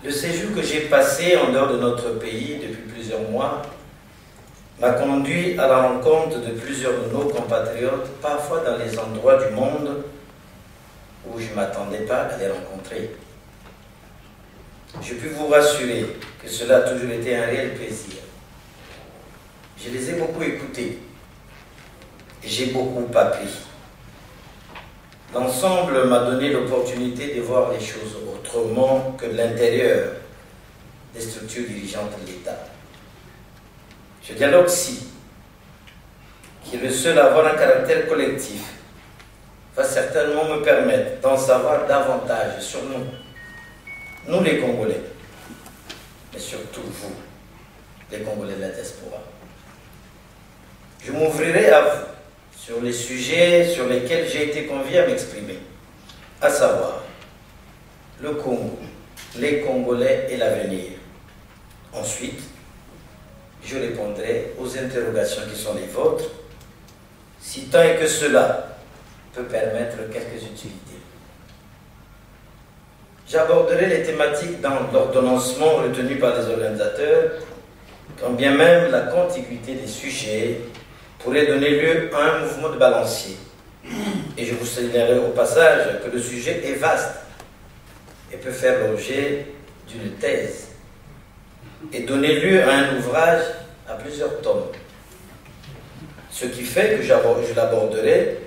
Le séjour que j'ai passé en dehors de notre pays depuis plusieurs mois m'a conduit à la rencontre de plusieurs de nos compatriotes, parfois dans les endroits du monde où je ne m'attendais pas à les rencontrer. Je puis vous rassurer que cela a toujours été un réel plaisir. Je les ai beaucoup écoutés et j'ai beaucoup appris. L'ensemble m'a donné l'opportunité de voir les choses autrement que de l'intérieur des structures dirigeantes de l'État. Ce dialogue-ci, qui est le seul à avoir un caractère collectif, va certainement me permettre d'en savoir davantage sur nous les Congolais, mais surtout vous, les Congolais de la diaspora. Je m'ouvrirai à vous sur les sujets sur lesquels j'ai été convié à m'exprimer, à savoir le Congo, les Congolais et l'avenir. Ensuite, je répondrai aux interrogations qui sont les vôtres, si tant est que cela peut permettre quelques utilités. J'aborderai les thématiques dans l'ordonnancement retenu par les organisateurs, quand bien même la contiguïté des sujets pourrait donner lieu à un mouvement de balancier. Et je vous signalerai au passage que le sujet est vaste et peut faire l'objet d'une thèse et donner lieu à un ouvrage à plusieurs tomes. Ce qui fait que je l'aborderai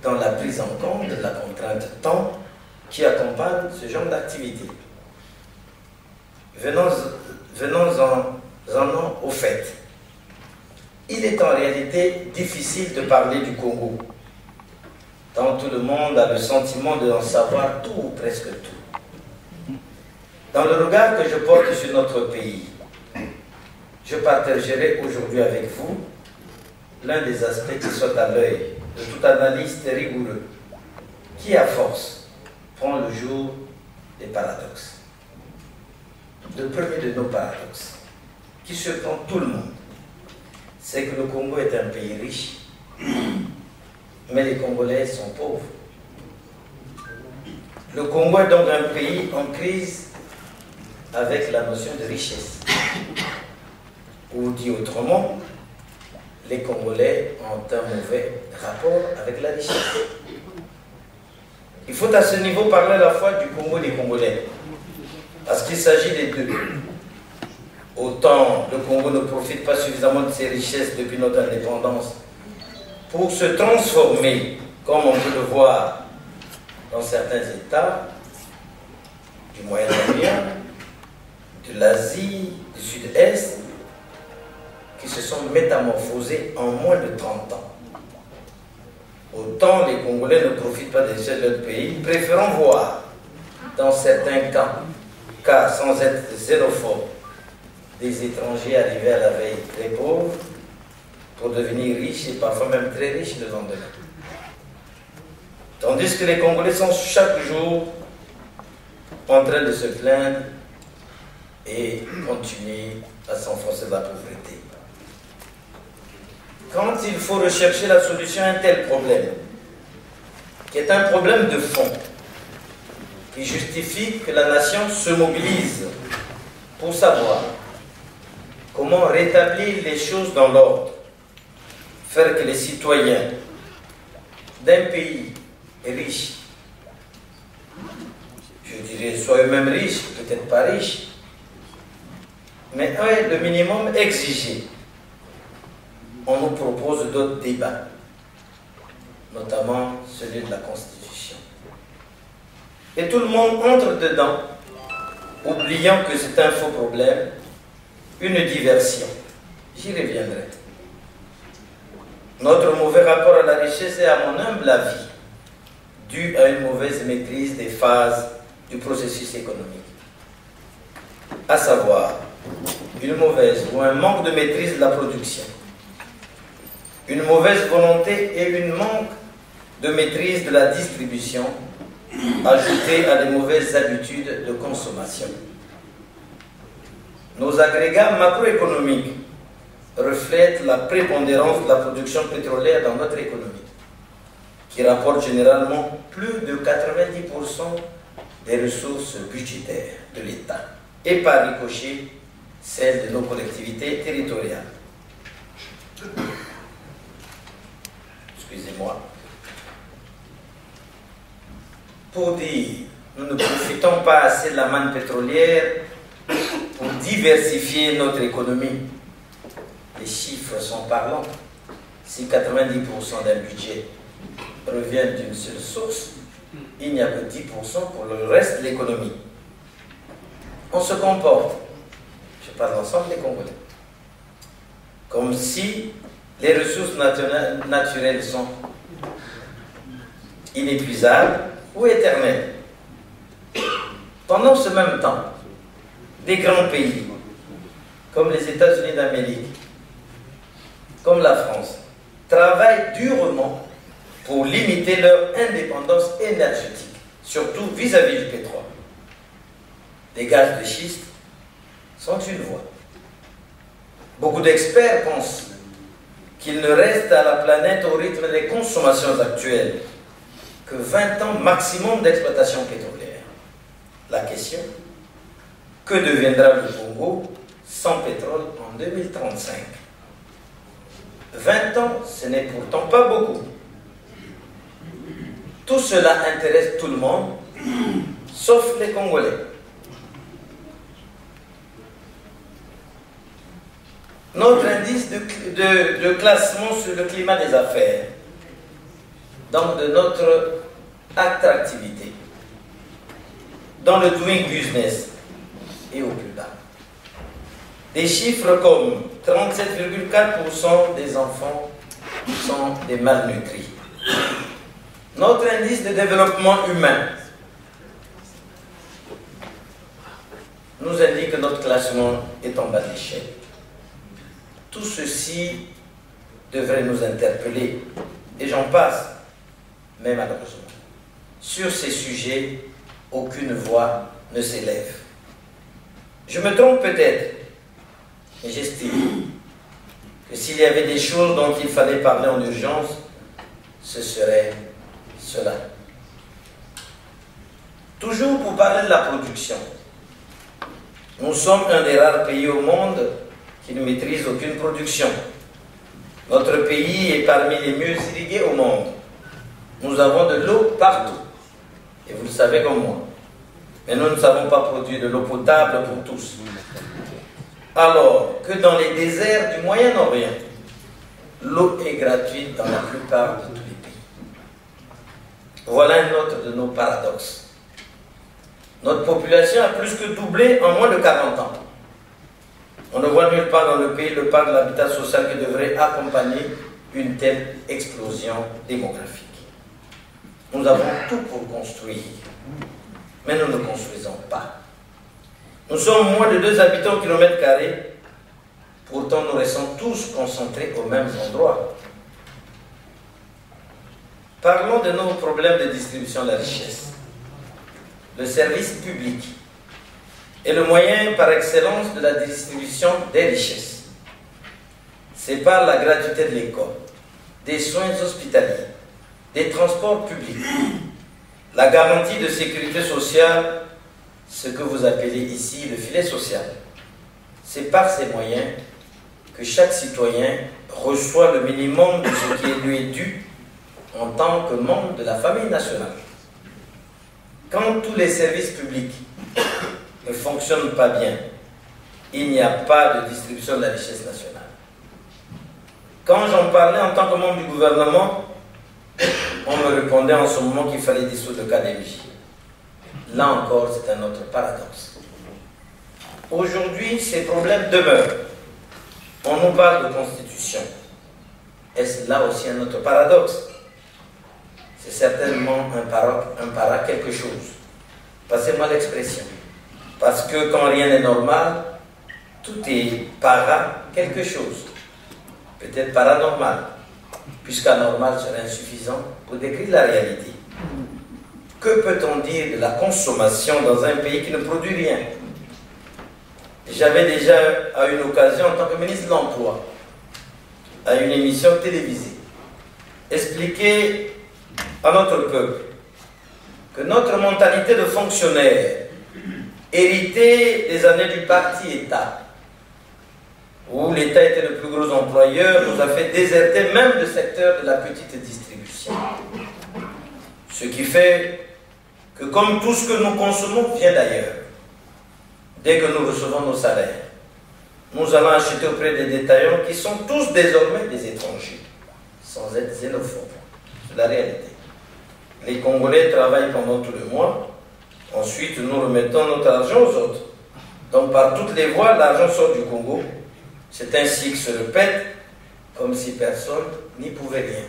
dans la prise en compte de la contrainte temps qui accompagne ce genre d'activité. Venons-en au fait. Il est en réalité difficile de parler du Congo, tant tout le monde a le sentiment de en savoir tout ou presque tout. Dans le regard que je porte sur notre pays, je partagerai aujourd'hui avec vous l'un des aspects qui saute à l'œil de tout analyste rigoureux, qui à force prend le jour des paradoxes. Le premier de nos paradoxes, qui surprend tout le monde, c'est que le Congo est un pays riche, mais les Congolais sont pauvres. Le Congo est donc un pays en crise avec la notion de richesse. Ou dit autrement, les Congolais ont un mauvais rapport avec la richesse. Il faut à ce niveau parler à la fois du Congo et des Congolais, parce qu'il s'agit des deux. Autant le Congo ne profite pas suffisamment de ses richesses depuis notre indépendance pour se transformer, comme on peut le voir dans certains États du Moyen-Orient, de l'Asie, du Sud-Est, qui se sont métamorphosés en moins de 30 ans. Autant les Congolais ne profitent pas des richesses de notre pays, préférant voir, dans certains cas sans être xénophobes, des étrangers arrivés à la veille très pauvres pour devenir riches et parfois même très riches le lendemain. Tandis que les Congolais sont chaque jour en train de se plaindre et continuer à s'enfoncer dans la pauvreté. Quand il faut rechercher la solution à un tel problème, qui est un problème de fond, qui justifie que la nation se mobilise pour savoir comment rétablir les choses dans l'ordre, faire que les citoyens d'un pays riche, je dirais soit eux-mêmes riches, peut-être pas riches, mais le minimum exigé. On nous propose d'autres débats, notamment celui de la Constitution. Et tout le monde entre dedans, oubliant que c'est un faux problème, une diversion. J'y reviendrai. Notre mauvais rapport à la richesse est, à mon humble avis, dû à une mauvaise maîtrise des phases du processus économique. À savoir, une mauvaise ou un manque de maîtrise de la production, une mauvaise volonté et une manque de maîtrise de la distribution, ajouté à des mauvaises habitudes de consommation. Nos agrégats macroéconomiques reflètent la prépondérance de la production pétrolière dans notre économie, qui rapporte généralement plus de 90% des ressources budgétaires de l'État et par ricochet celles de nos collectivités territoriales. Excusez-moi. Pour dire, nous ne profitons pas assez de la manne pétrolière pour diversifier notre économie. Les chiffres sont parlants. Si 90% d'un budget revient d'une seule source, il n'y a que 10% pour le reste de l'économie. On se comporte, je parle ensemble des Congolais, comme si les ressources naturelles sont inépuisables ou éternelles. Pendant ce même temps, des grands pays, comme les États-Unis d'Amérique, comme la France, travaillent durement pour limiter leur indépendance énergétique, surtout vis-à-vis du pétrole. Les gaz de schiste sont une voie. Beaucoup d'experts pensent qu'il ne reste à la planète au rythme des consommations actuelles que 20 ans maximum d'exploitation pétrolière. La question, que deviendra le Congo sans pétrole en 2035? 20 ans, ce n'est pourtant pas beaucoup. Tout cela intéresse tout le monde, sauf les Congolais. Notre indice de classement sur le climat des affaires, donc de notre attractivité, dans le doing business et au plus bas. Des chiffres comme 37,4% des enfants sont des malnutris. Notre indice de développement humain nous indique que notre classement est en bas de l'échelle. Tout ceci devrait nous interpeller, et j'en passe, mais malheureusement. Sur ces sujets, aucune voix ne s'élève. Je me trompe peut-être, mais j'estime que s'il y avait des choses dont il fallait parler en urgence, ce serait cela. Toujours pour parler de la production. Nous sommes un des rares pays au monde qui ne maîtrise aucune production. Notre pays est parmi les mieux irrigués au monde. Nous avons de l'eau partout. Et vous le savez comme moi. Mais nous ne savons pas produire de l'eau potable pour tous. Alors que dans les déserts du Moyen-Orient, l'eau est gratuite dans la plupart de tous les pays. Voilà un autre de nos paradoxes. Notre population a plus que doublé en moins de 40 ans. On ne voit nulle part dans le pays le parc de l'habitat social qui devrait accompagner une telle explosion démographique. Nous avons tout pour construire, mais nous ne construisons pas. Nous sommes moins de 2 habitants au kilomètre carré, pourtant nous restons tous concentrés aux mêmes endroits. Parlons de nos problèmes de distribution de la richesse. Le service public est le moyen par excellence de la distribution des richesses. C'est par la gratuité de l'école, des soins hospitaliers, des transports publics, la garantie de sécurité sociale, ce que vous appelez ici le filet social. C'est par ces moyens que chaque citoyen reçoit le minimum de ce qui lui est dû en tant que membre de la famille nationale. Quand tous les services publics ne fonctionnent pas bien, il n'y a pas de distribution de la richesse nationale. Quand j'en parlais en tant que membre du gouvernement, on me répondait en ce moment qu'il fallait dissoudre le KDMJ. Là encore, c'est un autre paradoxe. Aujourd'hui, ces problèmes demeurent. On nous parle de constitution. Est-ce là aussi un autre paradoxe? C'est certainement un para quelque chose. Passez-moi l'expression. Parce que quand rien n'est normal, tout est para quelque chose. Peut-être paranormal, puisqu'anormal serait insuffisant pour décrire la réalité. Que peut-on dire de la consommation dans un pays qui ne produit rien? J'avais déjà, à une occasion, en tant que ministre de l'Emploi, à une émission télévisée, expliqué à notre peuple que notre mentalité de fonctionnaire, héritée des années du parti-État, où l'État était le plus gros employeur, nous a fait déserter même le secteur de la petite distribution. Ce qui fait que comme tout ce que nous consommons vient d'ailleurs, dès que nous recevons nos salaires, nous allons acheter auprès des détaillants qui sont tous désormais des étrangers, sans être xénophobes. C'est la réalité. Les Congolais travaillent pendant tout le mois, ensuite nous remettons notre argent aux autres. Donc par toutes les voies, l'argent sort du Congo. C'est ainsi que se répète, comme si personne n'y pouvait rien.